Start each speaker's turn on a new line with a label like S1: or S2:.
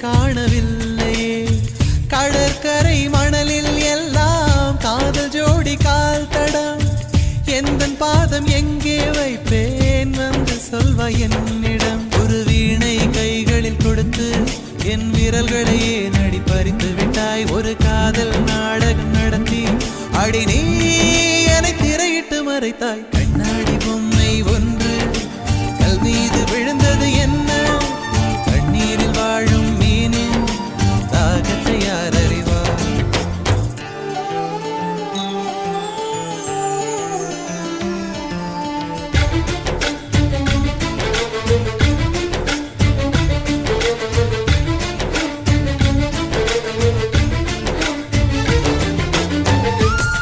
S1: காணவில்லையே. கடற்கரை மணலில் எல்லாம் காதல் ஜோடி கால் தடம். எந்தன் பாதம் எங்கே வைப்பேன் வந்து சொல்வாய் என்னிடம். ஒரு வீணை கைகளில் கொடுத்து என் விரல்களையே நடி பறித்து விட்டாய். ஒரு காதல் நாடகம் நடத்தி அடி நீ என்னை திரையிட்டு மறைத்தாய்.